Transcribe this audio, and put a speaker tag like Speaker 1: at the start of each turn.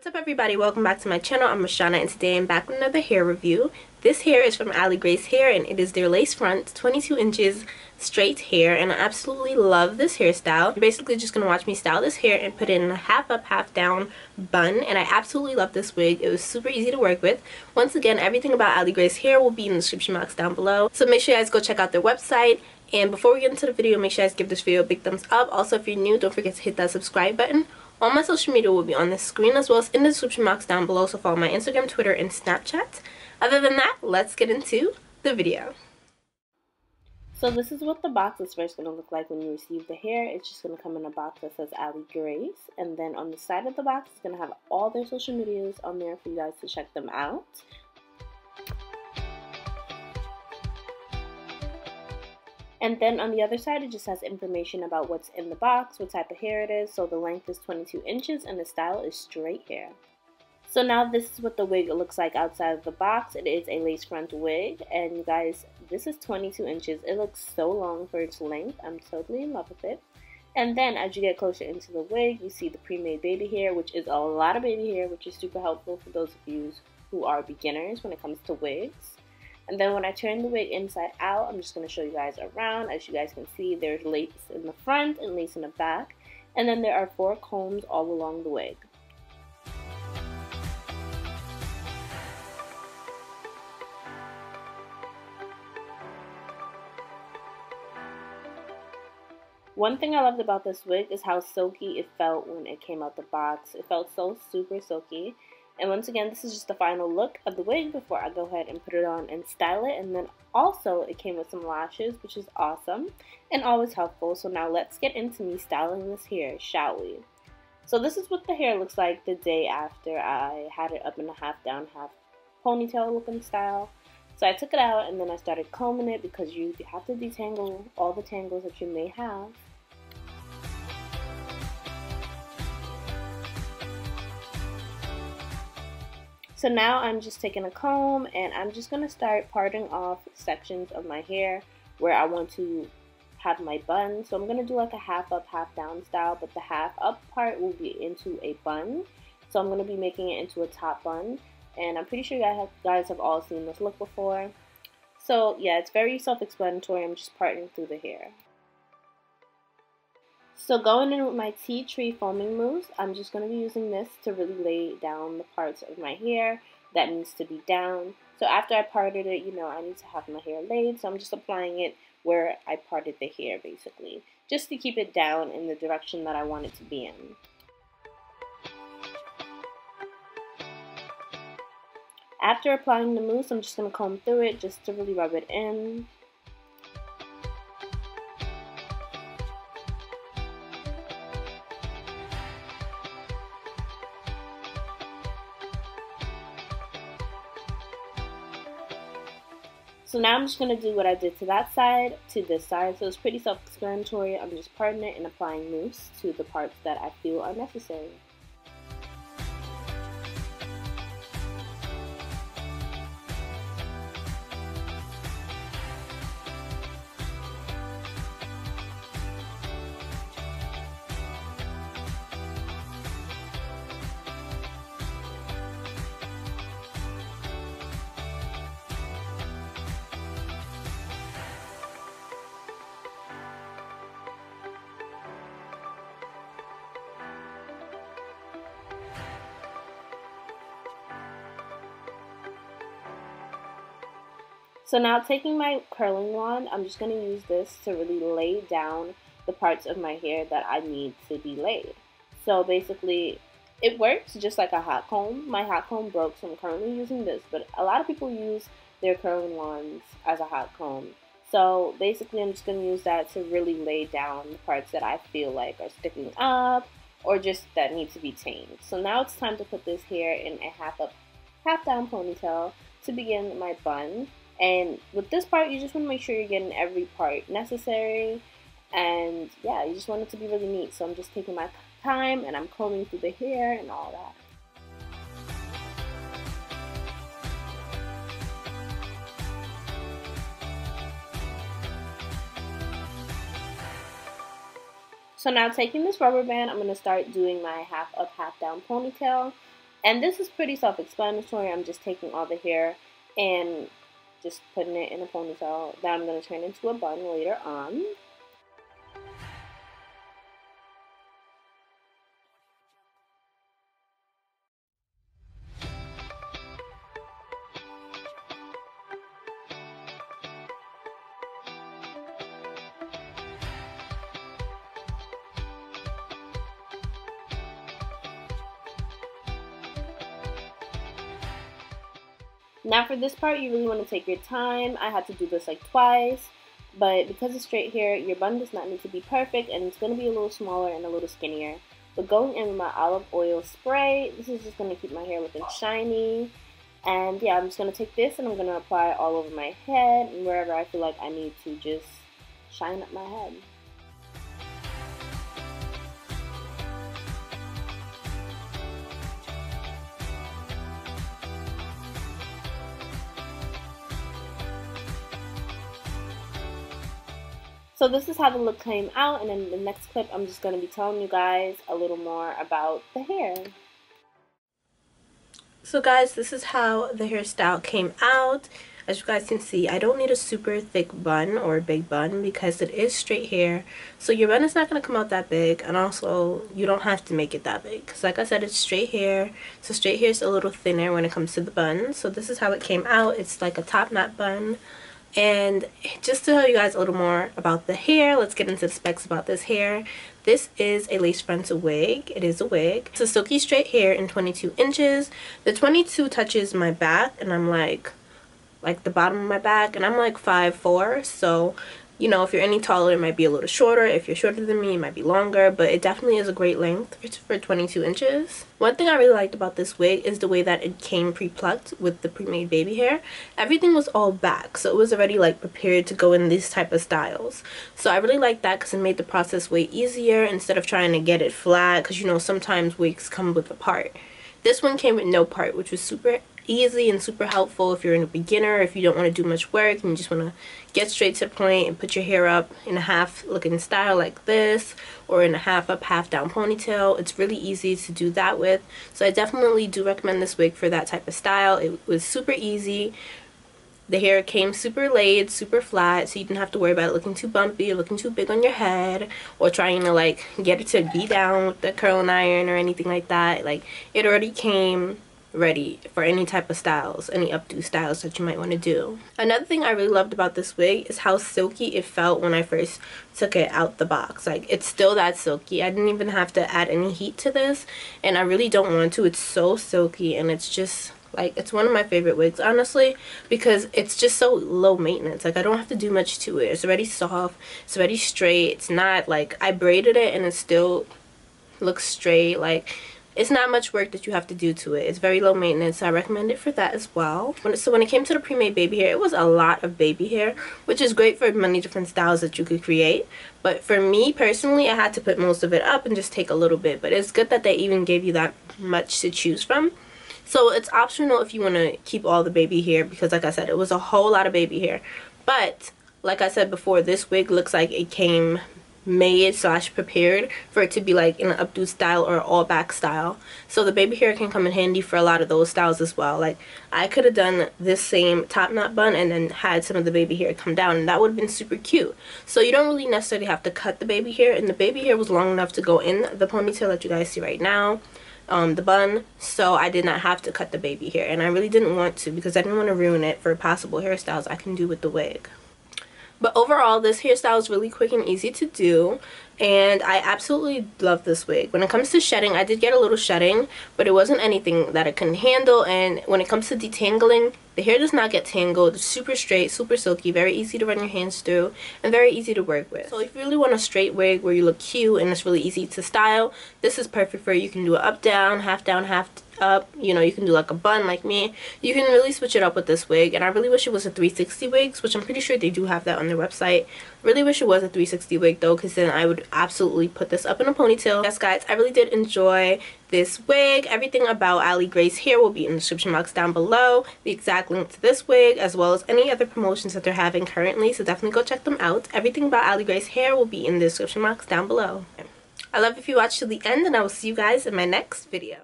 Speaker 1: What's up everybody, welcome back to my channel. I'm Rashana and today I'm back with another hair review. This hair is from aligracehair and it is their lace front 22 inches straight hair, and I absolutely love this hairstyle. You're basically just going to watch me style this hair and put it in a half up half down bun, and I absolutely love this wig. It was super easy to work with. Once again, everything about aligracehair will be in the description box down below, so make sure you guys go check out their website. And before we get into the video, make sure you guys give this video a big thumbs up. Also, if you're new, don't forget to hit that subscribe button. All my social media will be on the screen as well as in the description box down below, so follow my Instagram, Twitter, and Snapchat. Other than that, let's get into the video. So this is what the box is first going to look like when you receive the hair. It's just going to come in a box that says Ali Grace, and then on the side of the box it's going to have all their social medias on there for you guys to check them out. And then on the other side, it just has information about what's in the box, what type of hair it is. So the length is 22 inches and the style is straight hair. So now this is what the wig looks like outside of the box. It is a lace front wig, and you guys, this is 22 inches. It looks so long for its length. I'm totally in love with it. And then as you get closer into the wig, you see the pre-made baby hair, which is a lot of baby hair, which is super helpful for those of you who are beginners when it comes to wigs. And then when I turn the wig inside out, I'm just going to show you guys around. As you guys can see, there's lace in the front and lace in the back. And then there are 4 combs all along the wig. One thing I loved about this wig is how silky it felt when it came out the box. It felt so super silky. And once again, this is just the final look of the wig before I go ahead and put it on and style it. And then also it came with some lashes, which is awesome and always helpful. So now let's get into me styling this hair, shall we? So this is what the hair looks like the day after I had it up in a half down, half ponytail looking style. So I took it out and then I started combing it because you have to detangle all the tangles that you may have. So now I'm just taking a comb and I'm just going to start parting off sections of my hair where I want to have my bun. So I'm going to do like a half up, half down style, but the half up part will be into a bun. So I'm going to be making it into a top bun, and I'm pretty sure you guys have all seen this look before. So yeah, it's very self-explanatory. I'm just parting through the hair. So going in with my tea tree foaming mousse, I'm just going to be using this to really lay down the parts of my hair that needs to be down. So after I parted it, you know, I need to have my hair laid. So I'm just applying it where I parted the hair basically, just to keep it down in the direction that I want it to be in. After applying the mousse, I'm just going to comb through it just to really rub it in. So now I'm just going to do what I did to that side, to this side. So it's pretty self-explanatory. I'm just parting it and applying mousse to the parts that I feel are necessary. So now taking my curling wand, I'm just going to use this to really lay down the parts of my hair that I need to be laid. So basically, it works just like a hot comb. My hot comb broke, so I'm currently using this, but a lot of people use their curling wands as a hot comb. So basically, I'm just going to use that to really lay down the parts that I feel like are sticking up or just that need to be tamed. So now it's time to put this hair in a half up, half down ponytail to begin my bun. And with this part, you just want to make sure you're getting every part necessary. And yeah, you just want it to be really neat. So I'm just taking my time and I'm combing through the hair and all that. So now taking this rubber band, I'm going to start doing my half up, half down ponytail. And this is pretty self-explanatory. I'm just taking all the hair and just putting it in a ponytail that I'm going to turn into a bun later on. Now for this part, you really want to take your time. I had to do this like twice, but because it's straight hair, your bun does not need to be perfect, and it's going to be a little smaller and a little skinnier. But going in with my olive oil spray, this is just going to keep my hair looking shiny. And yeah, I'm just going to take this and I'm going to apply it all over my head and wherever I feel like I need to just shine up my head. So this is how the look came out, and in the next clip I'm just going to be telling you guys a little more about the hair. So guys, this is how the hairstyle came out. As you guys can see, I don't need a super thick bun or a big bun because it is straight hair. So your bun is not going to come out that big, and also you don't have to make it that big. Because like I said, it's straight hair. So straight hair is a little thinner when it comes to the bun. So this is how it came out. It's like a top knot bun. And just to tell you guys a little more about the hair, let's get into the specs about this hair. This is a lace front wig. It is a wig. It's a silky straight hair in 22 inches. The 22 touches my back, and I'm like the bottom of my back, and I'm like 5'4", so you know, if you're any taller, it might be a little shorter. If you're shorter than me, it might be longer, but it definitely is a great length for 22 inches. One thing I really liked about this wig is the way that it came pre-plucked with the pre-made baby hair. Everything was all back, so it was already like prepared to go in these type of styles. So I really liked that because it made the process way easier instead of trying to get it flat, because you know, sometimes wigs come with a part. This one came with no part, which was super easy and super helpful if you're a beginner, if you don't want to do much work and you just want to get straight to the point and put your hair up in a half looking style like this, or in a half up, half down ponytail. It's really easy to do that with. So I definitely do recommend this wig for that type of style. It was super easy. The hair came super laid, super flat, so you didn't have to worry about it looking too bumpy or looking too big on your head, or trying to like get it to be down with the curling iron or anything like that. Like, it already came ready for any type of styles, any updo styles that you might want to do. Another thing I really loved about this wig is how silky it felt when I first took it out the box. Like, it's still that silky. I didn't even have to add any heat to this, and I really don't want to. It's so silky, and it's just like, it's one of my favorite wigs, honestly, because it's just so low maintenance. Like, I don't have to do much to it. It's already soft, it's already straight. It's not like I braided it and it still looks straight. Like, it's not much work that you have to do to it. It's very low maintenance, so I recommend it for that as well. So when it came to the pre-made baby hair, it was a lot of baby hair, which is great for many different styles that you could create. But for me personally, I had to put most of it up and just take a little bit. But it's good that they even gave you that much to choose from. So it's optional if you want to keep all the baby hair, because like I said, it was a whole lot of baby hair. But like I said before, this wig looks like it came made / prepared for it to be like in an updo style or all back style. So the baby hair can come in handy for a lot of those styles as well. Like, I could have done this same top knot bun and then had some of the baby hair come down, and that would have been super cute. So you don't really necessarily have to cut the baby hair, and the baby hair was long enough to go in the ponytail that you guys see right now, the bun, so I did not have to cut the baby hair, and I really didn't want to because I didn't want to ruin it for possible hairstyles I can do with the wig. But overall, this hairstyle is really quick and easy to do, and I absolutely love this wig. When it comes to shedding, I did get a little shedding, but it wasn't anything that I couldn't handle. And when it comes to detangling, the hair does not get tangled. It's super straight, super silky, very easy to run your hands through, and very easy to work with. So if you really want a straight wig where you look cute and it's really easy to style, this is perfect for you. You can do it up, down, half up. You know, you can do like a bun like me. You can really switch it up with this wig, and I really wish it was a 360 wig, which I'm pretty sure they do have that on their website. Really wish it was a 360 wig though, because then I would absolutely put this up in a ponytail. Yes guys, I really did enjoy this wig. Everything about aligracehair will be in the description box down below. The exact link to this wig, as well as any other promotions that they're having currently, so definitely go check them out. Everything about aligracehair will be in the description box down below. I love if you watched to the end, and I will see you guys in my next video.